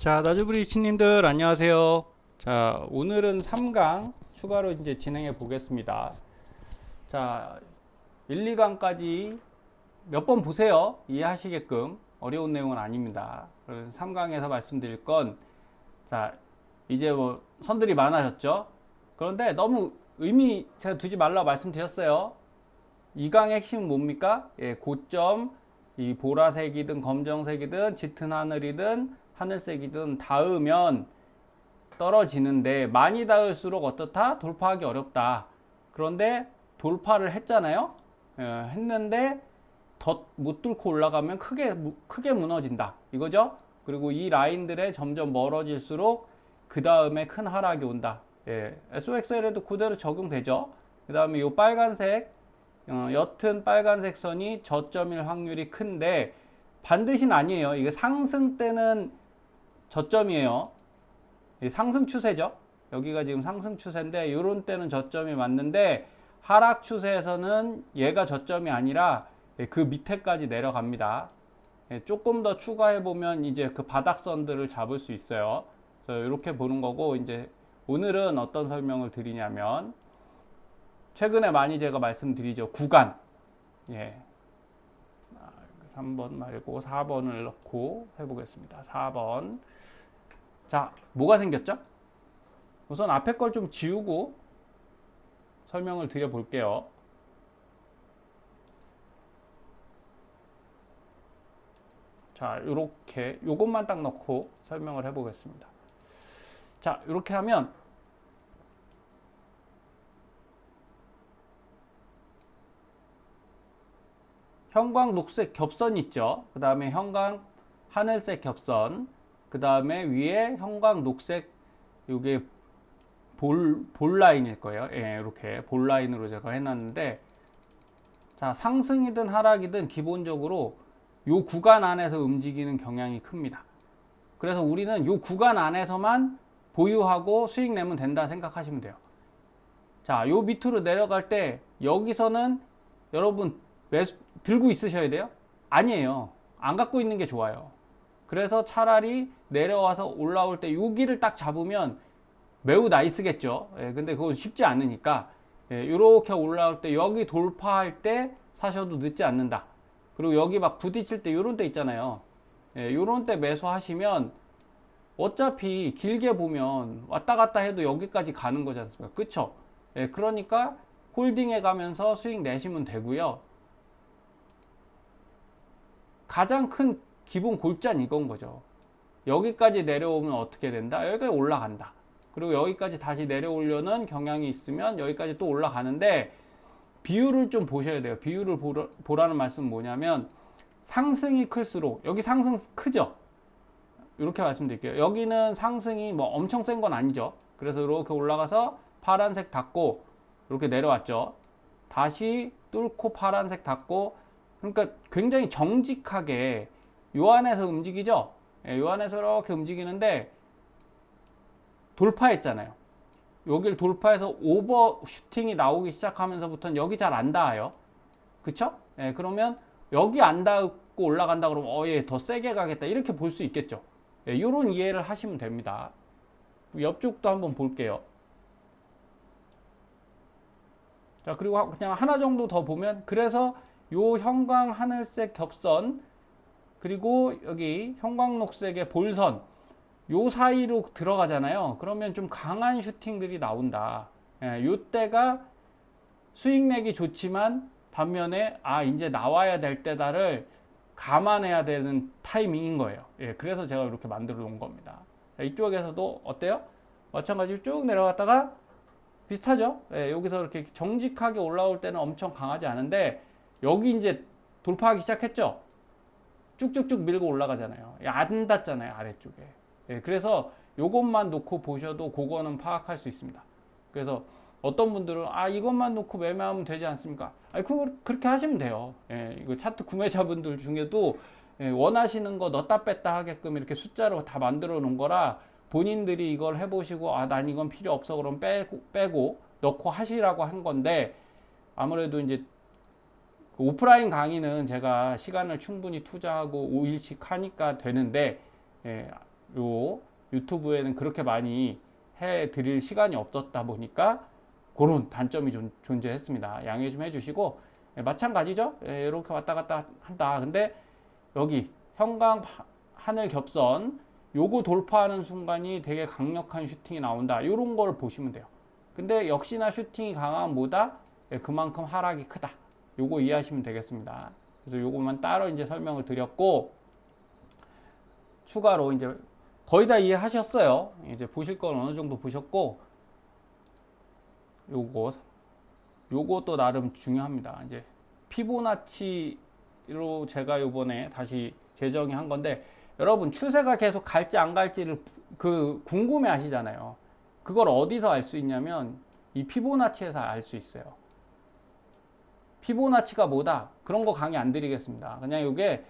자, 나주브리치님들 안녕하세요. 자, 오늘은 3강 추가로 이제 진행해 보겠습니다. 자, 1, 2강까지 몇 번 보세요. 이해하시게끔. 어려운 내용은 아닙니다. 3강에서 말씀드릴 건, 자, 이제 뭐 선들이 많아졌죠. 그런데 너무 의미 제가 두지 말라고 말씀드렸어요. 2강의 핵심은 뭡니까? 예, 고점, 이 보라색이든 검정색이든 짙은 하늘이든 하늘색이든 닿으면 떨어지는데, 많이 닿을수록 어떻다? 돌파하기 어렵다. 그런데 돌파를 했잖아요. 했는데 더 못 뚫고 올라가면 크게 무너진다 이거죠. 그리고 이 라인들에 점점 멀어질수록 그 다음에 큰 하락이 온다. SOXL에도 그대로 적용되죠. 그 다음에 이 빨간색, 옅은 빨간색 선이 저점일 확률이 큰데, 반드시는 아니에요. 이게 상승 때는 저점이에요. 상승 추세죠. 여기가 지금 상승 추세인데 이런 때는 저점이 맞는데, 하락 추세에서는 얘가 저점이 아니라 그 밑에까지 내려갑니다. 조금 더 추가해 보면 이제 그 바닥선들을 잡을 수 있어요. 그래서 이렇게 보는 거고, 이제 오늘은 어떤 설명을 드리냐면, 최근에 많이 제가 말씀드리죠. 구간. 3번 말고 4번을 넣고 해보겠습니다. 4번. 자, 뭐가 생겼죠? 우선 앞에 걸 좀 지우고 설명을 드려볼게요. 자, 요렇게 요것만 딱 넣고 설명을 해보겠습니다. 자, 이렇게 하면 형광 녹색 겹선 있죠. 그 다음에 형광 하늘색 겹선, 그 다음에 위에 형광 녹색, 요게 볼 라인일 거예요. 이렇게 볼 라인으로 제가 해놨는데, 자, 상승이든 하락이든 기본적으로 요 구간 안에서 움직이는 경향이 큽니다. 그래서 우리는 요 구간 안에서만 보유하고 수익 내면 된다 생각하시면 돼요. 자, 요 밑으로 내려갈 때 여기서는 여러분 들고 있으셔야 돼요? 아니에요. 안 갖고 있는 게 좋아요. 그래서 차라리 내려와서 올라올 때 여기를 딱 잡으면 매우 나이스겠죠. 근데 그건 쉽지 않으니까, 이렇게 올라올 때 여기 돌파할 때 사셔도 늦지 않는다. 그리고 여기 막 부딪힐 때 요런 때 있잖아요. 요런 때 매수하시면 어차피 길게 보면 왔다 갔다 해도 여기까지 가는 거지 않습니까? 그쵸? 그러니까 홀딩해 가면서 수익 내시면 되고요. 가장 큰 기본 골자는 이건 거죠. 여기까지 내려오면 어떻게 된다? 여기까지 올라간다. 그리고 여기까지 다시 내려오려는 경향이 있으면 여기까지 또 올라가는데, 비율을 좀 보셔야 돼요. 비율을 보라는 말씀은 뭐냐면, 상승이 클수록, 여기 상승 크죠? 이렇게 말씀드릴게요. 여기는 상승이 뭐 엄청 센 건 아니죠. 그래서 이렇게 올라가서 파란색 닫고 이렇게 내려왔죠. 다시 뚫고 파란색 닫고, 그러니까 굉장히 정직하게 요 안에서 움직이죠. 요 안에서 이렇게 움직이는데 돌파했잖아요. 여기를 돌파해서 오버슈팅이 나오기 시작하면서부터는 여기 잘 안 닿아요. 그쵸? 그러면 여기 안 닿고 올라간다 그러면 얘 더 세게 가겠다 이렇게 볼 수 있겠죠. 이런 이해를 하시면 됩니다. 옆쪽도 한번 볼게요. 자, 그리고 그냥 하나 정도 더 보면, 그래서 요 형광 하늘색 겹선, 그리고 여기 형광 녹색의 볼선, 요 사이로 들어가잖아요. 그러면 좀 강한 슈팅들이 나온다. 요때가 수익 내기 좋지만, 반면에 이제 나와야 될 때다를 감안해야 되는 타이밍인 거예요. 그래서 제가 이렇게 만들어 놓은 겁니다. 이쪽에서도 어때요? 마찬가지로 쭉 내려갔다가 비슷하죠? 여기서 이렇게 정직하게 올라올 때는 엄청 강하지 않은데, 여기 이제 돌파하기 시작했죠? 쭉쭉쭉 밀고 올라가잖아요. 안 닿잖아요, 아래쪽에. 그래서 요것만 놓고 보셔도 그거는 파악할 수 있습니다. 그래서 어떤 분들은 이것만 놓고 매매하면 되지 않습니까? 그렇게 하시면 돼요. 이거 차트 구매자분들 중에도 원하시는 거 넣었다 뺐다 하게끔 이렇게 숫자로 다 만들어 놓은 거라, 본인들이 이걸 해보시고 난 이건 필요 없어 그럼 빼고 넣고 하시라고 한 건데, 아무래도 이제 오프라인 강의는 제가 시간을 충분히 투자하고 5일씩 하니까 되는데, 요 유튜브에는 그렇게 많이 해 드릴 시간이 없었다 보니까 그런 단점이 존재했습니다. 양해 좀 해주시고, 마찬가지죠. 이렇게 왔다 갔다 한다. 근데 여기 형광 하늘 겹선 요거 돌파하는 순간이 되게 강력한 슈팅이 나온다. 이런 걸 보시면 돼요. 근데 역시나 슈팅이 강함보다 그만큼 하락이 크다. 요거 이해하시면 되겠습니다. 그래서 요것만 따로 이제 설명을 드렸고, 추가로 이제 거의 다 이해하셨어요. 이제 보실 건 어느 정도 보셨고, 요것도 나름 중요합니다. 이제 피보나치로 제가 요번에 다시 재정의 한 건데, 여러분 추세가 계속 갈지 안 갈지를 궁금해 하시잖아요. 그걸 어디서 알 수 있냐면 이 피보나치에서 알 수 있어요. 피보나치가 뭐다? 그런 거 강의 안 드리겠습니다. 그냥 요게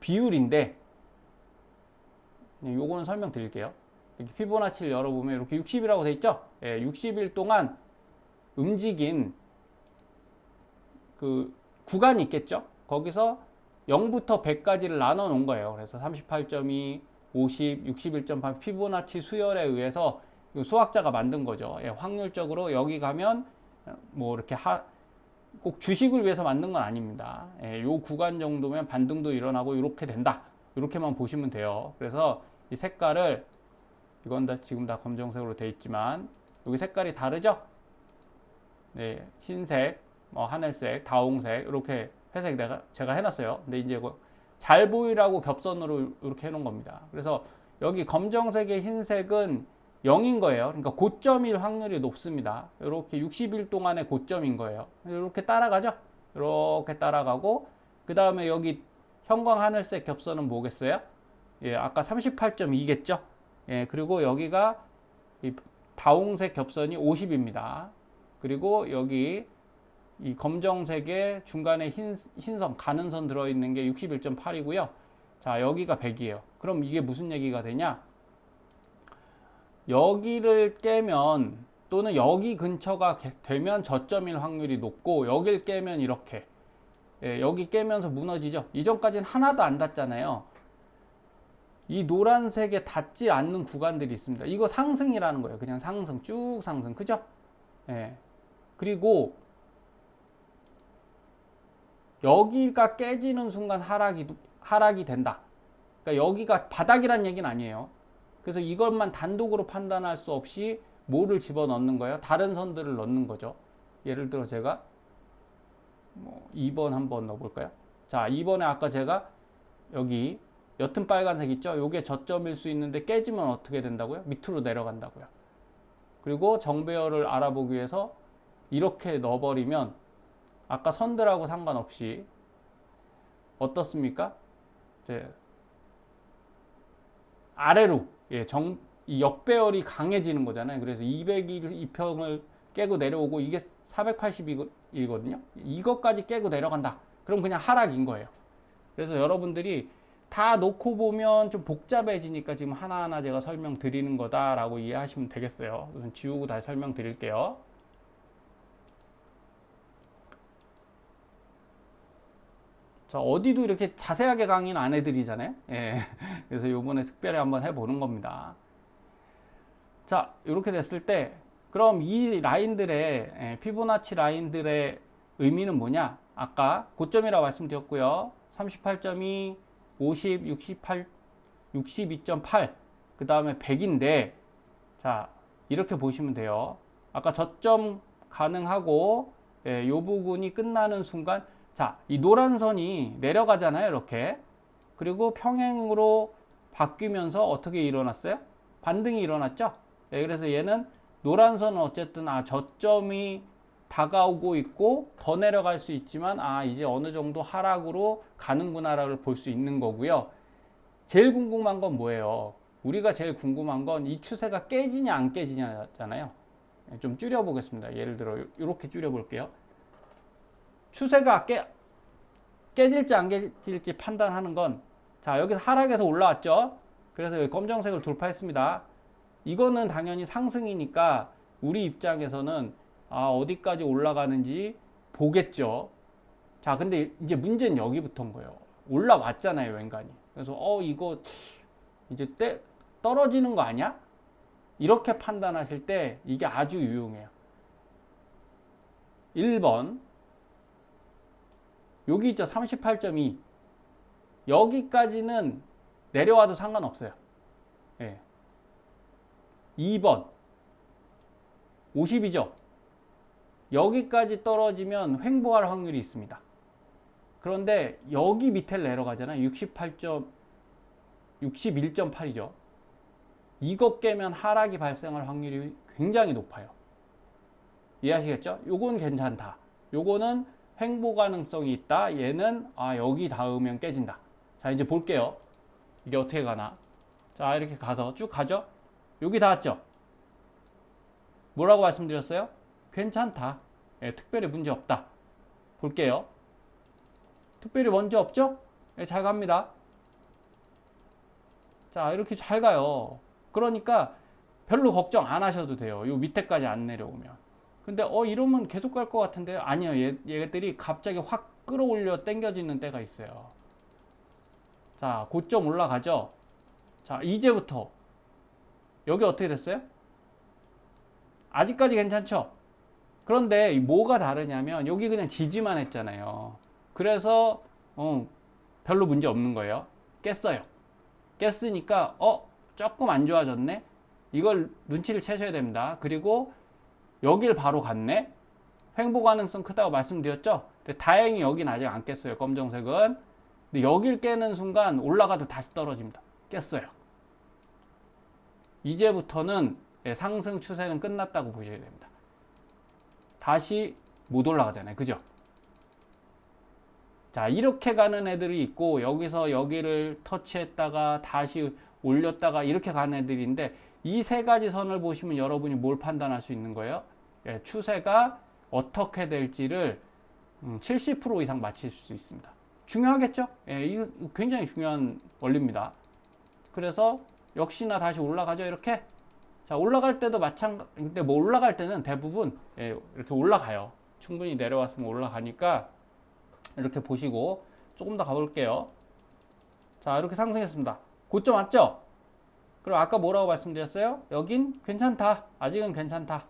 비율인데, 요거는 설명 드릴게요. 이렇게 피보나치를 열어보면 이렇게 60이라고 돼 있죠? 60일 동안 움직인 그 구간이 있겠죠? 거기서 0부터 100까지를 나눠 놓은 거예요. 그래서 38.2, 50, 61.8 피보나치 수열에 의해서 수학자가 만든 거죠. 확률적으로 여기 가면 뭐 이렇게 꼭 주식을 위해서 만든 건 아닙니다. 요 구간 정도면 반등도 일어나고 이렇게 된다. 이렇게만 보시면 돼요. 그래서 이 색깔을, 이건 지금 다 검정색으로 되어 있지만 여기 색깔이 다르죠? 네, 흰색, 하늘색, 다홍색, 이렇게 회색 제가 해놨어요. 근데 이제 잘 보이라고 겹선으로 이렇게 해놓은 겁니다. 그래서 여기 검정색의 흰색은 0인 거예요. 그러니까 고점일 확률이 높습니다. 이렇게 60일 동안의 고점인 거예요. 이렇게 따라가죠. 이렇게 따라가고, 그 다음에 여기 형광 하늘색 겹선은 뭐겠어요? 아까 38.2겠죠? 그리고 여기가 이 다홍색 겹선이 50입니다. 그리고 여기 이 검정색의 중간에 흰선, 가는 선 들어있는 게 61.8이고요. 자, 여기가 100이에요. 그럼 이게 무슨 얘기가 되냐? 여기를 깨면, 또는 여기 근처가 되면 저점일 확률이 높고, 여길 깨면 이렇게, 여기 깨면서 무너지죠. 이전까지는 하나도 안 닿잖아요. 이 노란색에 닿지 않는 구간들이 있습니다. 이거 상승이라는 거예요. 그냥 상승, 쭉 상승. 그죠? 그리고 여기가 깨지는 순간 하락이 된다. 그러니까 여기가 바닥이란 얘기는 아니에요. 그래서 이것만 단독으로 판단할 수 없이 뭐를 집어넣는 거예요? 다른 선들을 넣는 거죠. 예를 들어 제가 2번 한번 넣어볼까요? 자, 2번에 아까 제가 여기 옅은 빨간색 있죠? 요게 저점일 수 있는데 깨지면 어떻게 된다고요? 밑으로 내려간다고요. 그리고 정배열을 알아보기 위해서 이렇게 넣어버리면 아까 선들하고 상관없이 어떻습니까? 이제 아래로, 이 역배열이 강해지는 거잖아요. 그래서 202평을 깨고 내려오고, 이게 480이거든요. 이것까지 깨고 내려간다. 그럼 그냥 하락인 거예요. 그래서 여러분들이 다 놓고 보면 좀 복잡해지니까 지금 하나하나 제가 설명드리는 거다라고 이해하시면 되겠어요. 우선 지우고 다시 설명드릴게요. 자, 어디도 이렇게 자세하게 강의는 안 해드리잖아요. 그래서 요번에 특별히 한번 해보는 겁니다. 자, 이렇게 됐을 때, 그럼 이 라인들의, 피보나치 라인들의 의미는 뭐냐? 아까 고점이라고 말씀드렸고요. 38.2, 50, 68, 62.8, 그 다음에 100인데, 자, 이렇게 보시면 돼요. 아까 저점 가능하고, 요 부분이 끝나는 순간, 자, 이 노란 선이 내려가잖아요, 이렇게. 그리고 평행으로 바뀌면서 어떻게 일어났어요? 반등이 일어났죠? 그래서 얘는 노란 선은 어쨌든 저점이 다가오고 있고 더 내려갈 수 있지만 이제 어느 정도 하락으로 가는구나를 볼 수 있는 거고요. 제일 궁금한 건 뭐예요? 우리가 제일 궁금한 건 이 추세가 깨지냐 안 깨지냐잖아요. 좀 줄여보겠습니다. 예를 들어 이렇게 줄여볼게요. 추세가 깨질지 안 깨질지 판단하는 건, 자, 여기서 하락해서 올라왔죠. 그래서 여기 검정색을 돌파했습니다. 이거는 당연히 상승이니까 우리 입장에서는 어디까지 올라가는지 보겠죠. 자, 근데 이제 문제는 여기부터인 거예요. 올라왔잖아요, 웬간히. 그래서 이거 이제 떨어지는 거 아니야? 이렇게 판단하실 때 이게 아주 유용해요. 1번 여기 있죠, 38.2. 여기까지는 내려와도 상관없어요. 예. 2번 50이죠. 여기까지 떨어지면 횡보할 확률이 있습니다. 그런데 여기 밑에 내려가잖아요. 61.8이죠. 이거 깨면 하락이 발생할 확률이 굉장히 높아요. 이해하시겠죠? 요건 괜찮다. 요거는 횡보 가능성이 있다. 얘는 여기 닿으면 깨진다. 자, 이제 볼게요. 이게 어떻게 가나. 자, 이렇게 가서 쭉 가죠. 여기 닿았죠. 뭐라고 말씀드렸어요? 괜찮다. 예, 특별히 문제 없다. 볼게요. 특별히 문제 없죠? 예, 잘 갑니다. 자, 이렇게 잘 가요. 그러니까 별로 걱정 안 하셔도 돼요. 요 밑에까지 안 내려오면. 근데 이러면 계속 갈 것 같은데 아니요. 얘들이 갑자기 확 끌어올려 당겨지는 때가 있어요. 자, 고점 올라가죠. 자, 이제부터 여기 어떻게 됐어요? 아직까지 괜찮죠? 그런데 뭐가 다르냐면 여기 그냥 지지만 했잖아요. 그래서 별로 문제 없는 거예요. 깼어요. 깼으니까 조금 안 좋아졌네. 이걸 눈치를 채셔야 됩니다. 그리고 여길 바로 갔네. 횡보 가능성 크다고 말씀드렸죠. 근데 다행히 여긴 아직 안 깼어요. 검정색은. 근데 여길 깨는 순간 올라가도 다시 떨어집니다. 깼어요. 이제부터는 상승 추세는 끝났다고 보셔야 됩니다. 다시 못 올라가잖아요. 그죠? 자, 이렇게 가는 애들이 있고 여기서 여기를 터치했다가 다시 올렸다가 이렇게 가는 애들인데 이 세 가지 선을 보시면 여러분이 뭘 판단할 수 있는 거예요? 추세가 어떻게 될지를 70% 이상 맞힐 수 있습니다. 중요하겠죠? 이거 굉장히 중요한 원리입니다. 그래서 역시나 다시 올라가죠. 이렇게. 자, 올라갈 때도 마찬가지. 근데 뭐 올라갈 때는 대부분 이렇게 올라가요. 충분히 내려왔으면 올라가니까 이렇게 보시고 조금 더 가볼게요. 자, 이렇게 상승했습니다. 고점 왔죠? 그럼 아까 뭐라고 말씀드렸어요? 여긴 괜찮다. 아직은 괜찮다.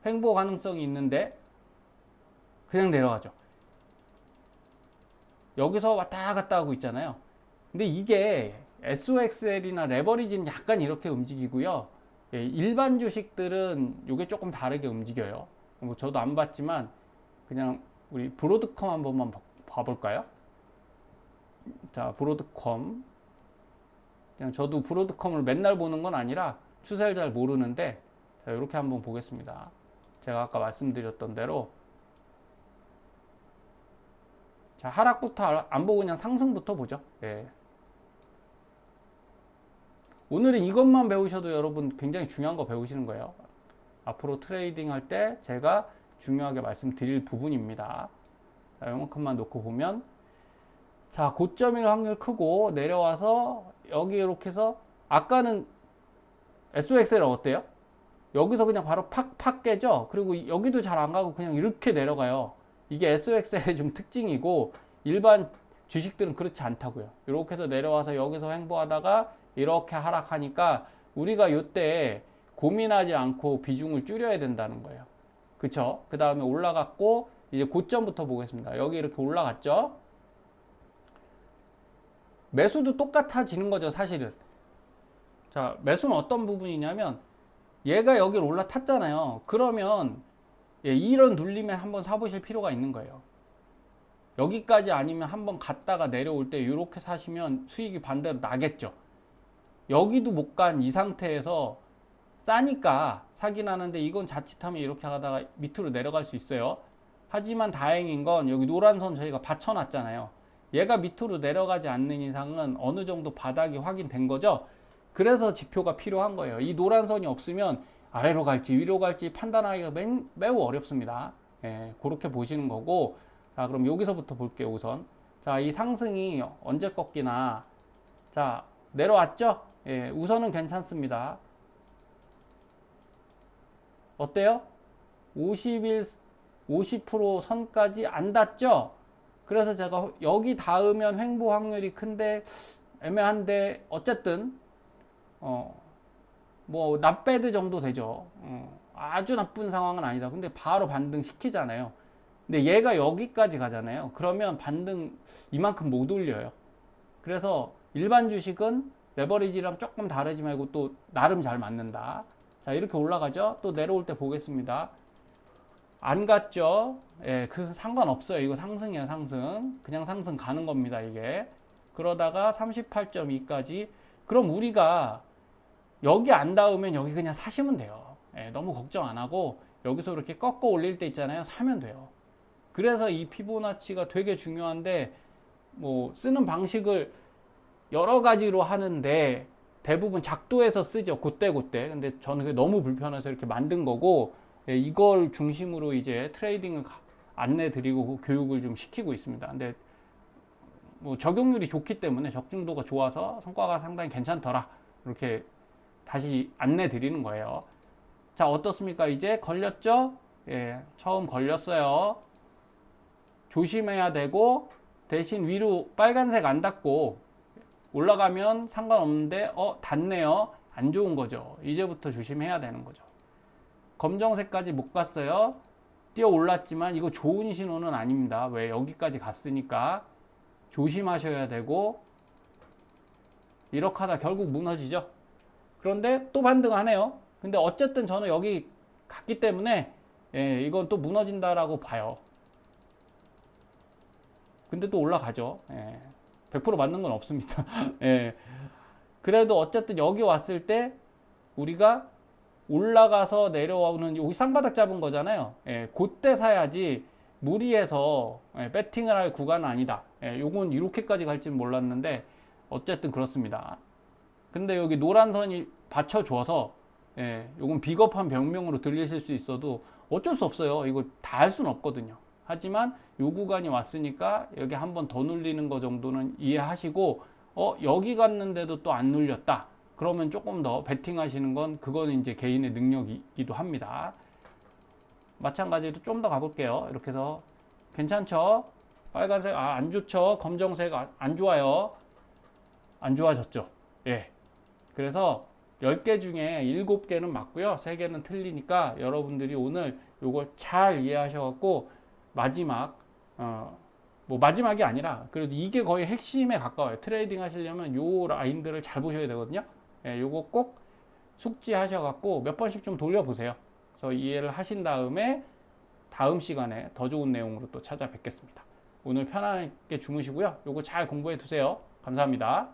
횡보 가능성이 있는데 그냥 내려가죠. 여기서 왔다 갔다 하고 있잖아요. 근데 이게 SOXL이나 레버리지는 약간 이렇게 움직이고요. 일반 주식들은 이게 조금 다르게 움직여요. 뭐 저도 안 봤지만 그냥 우리 브로드컴 한 번만 봐볼까요? 자, 브로드컴. 그냥 저도 브로드컴을 맨날 보는 건 아니라 추세를 잘 모르는데 자, 이렇게 한번 보겠습니다. 제가 아까 말씀드렸던 대로 자, 하락부터 안 보고 그냥 상승부터 보죠. 오늘은 이것만 배우셔도 여러분 굉장히 중요한 거 배우시는 거예요. 앞으로 트레이딩 할 때 제가 중요하게 말씀드릴 부분입니다. 자, 요만큼만 놓고 보면 자, 고점일 확률 크고 내려와서 여기 이렇게 해서 아까는 SOXL은 어때요? 여기서 그냥 바로 팍팍 깨죠. 그리고 여기도 잘 안 가고 그냥 이렇게 내려가요. 이게 SOXL의 좀 특징이고 일반 주식들은 그렇지 않다고요. 이렇게 해서 내려와서 여기서 횡보하다가 이렇게 하락하니까 우리가 이때 고민하지 않고 비중을 줄여야 된다는 거예요. 그쵸? 그 다음에 올라갔고 이제 고점부터 보겠습니다. 여기 이렇게 올라갔죠? 매수도 똑같아지는 거죠, 사실은. 자, 매수는 어떤 부분이냐면 얘가 여기를 올라탔잖아요. 그러면 이런 눌림에 한번 사보실 필요가 있는 거예요. 여기까지 아니면 한번 갔다가 내려올 때 이렇게 사시면 수익이 반대로 나겠죠. 여기도 못 간 이 상태에서 싸니까 사긴 하는데 이건 자칫하면 이렇게 가다가 밑으로 내려갈 수 있어요. 하지만 다행인 건 여기 노란 선 저희가 받쳐놨잖아요. 얘가 밑으로 내려가지 않는 이상은 어느 정도 바닥이 확인된 거죠. 그래서 지표가 필요한 거예요. 이 노란 선이 없으면 아래로 갈지 위로 갈지 판단하기가 매우 어렵습니다. 그렇게 보시는 거고. 자, 그럼 여기서부터 볼게요. 우선 자, 이 상승이 언제 꺾이나. 자, 내려왔죠? 우선은 괜찮습니다. 어때요? 50% 선까지 안 닿죠? 그래서 제가 여기 닿으면 횡보 확률이 큰데 애매한데 어쨌든 뭐 낫배드 정도 되죠. 아주 나쁜 상황은 아니다. 근데 바로 반등 시키잖아요. 근데 얘가 여기까지 가잖아요. 그러면 반등 이만큼 못 올려요. 그래서 일반 주식은 레버리지랑 조금 다르지 말고 또 나름 잘 맞는다. 자, 이렇게 올라가죠. 또 내려올 때 보겠습니다. 안 갔죠. 예, 그 상관없어요. 이거 상승이에요, 상승. 그냥 상승 가는 겁니다, 이게. 그러다가 38.2까지. 그럼 우리가 여기 안 닿으면 여기 그냥 사시면 돼요. 예, 너무 걱정 안 하고 여기서 이렇게 꺾어 올릴 때 있잖아요. 사면 돼요. 그래서 이 피보나치가 되게 중요한데 뭐 쓰는 방식을 여러 가지로 하는데 대부분 작도해서 쓰죠. 그때. 근데 저는 그게 너무 불편해서 이렇게 만든 거고, 예, 이걸 중심으로 이제 트레이딩을 안내 드리고 교육을 좀 시키고 있습니다. 근데 뭐 적용률이 좋기 때문에 적중도가 좋아서 성과가 상당히 괜찮더라. 이렇게 다시 안내 드리는 거예요. 자, 어떻습니까? 이제 걸렸죠? 예, 처음 걸렸어요. 조심해야 되고, 대신 위로 빨간색 안 닿고 올라가면 상관없는데 닿네요. 안 좋은 거죠. 이제부터 조심해야 되는 거죠. 검정색까지 못 갔어요. 뛰어 올랐지만 이거 좋은 신호는 아닙니다. 왜? 여기까지 갔으니까 조심하셔야 되고, 이렇게 하다 결국 무너지죠. 그런데 또 반등하네요. 근데 어쨌든 저는 여기 갔기 때문에 예, 이건 또 무너진다라고 봐요. 근데 또 올라가죠. 예, 100% 맞는 건 없습니다. 예, 그래도 어쨌든 여기 왔을 때 우리가 올라가서 내려오는 여기 쌍바닥 잡은 거잖아요. 예, 그때 사야지 무리해서 배팅을 할 구간은 아니다. 예, 요건 이렇게까지 갈지는 몰랐는데 어쨌든 그렇습니다. 근데 여기 노란 선이 받쳐줘서 예, 요건 비겁한 병명으로 들리실 수 있어도 어쩔 수 없어요. 이거 다 할 수는 없거든요. 하지만 요 구간이 왔으니까 여기 한번 더 눌리는 거 정도는 이해하시고 여기 갔는데도 또 안 눌렸다. 그러면 조금 더 베팅 하시는 건 그거는 이제 개인의 능력이기도 합니다. 마찬가지로 좀 더 가볼게요. 이렇게 해서 괜찮죠? 빨간색 안 좋죠? 검정색 안 좋아요. 안 좋아졌죠? 예. 그래서 10개 중에 7개는 맞고요. 3개는 틀리니까 여러분들이 오늘 요걸 잘 이해하셔갖고 마지막 뭐 마지막이 아니라 그래도 이게 거의 핵심에 가까워요. 트레이딩 하시려면 요 라인들을 잘 보셔야 되거든요. 예, 요거 꼭 숙지하셔갖고 몇 번씩 좀 돌려보세요. 그래서 이해를 하신 다음에 다음 시간에 더 좋은 내용으로 또 찾아뵙겠습니다. 오늘 편안하게 주무시고요. 요거 잘 공부해 두세요. 감사합니다.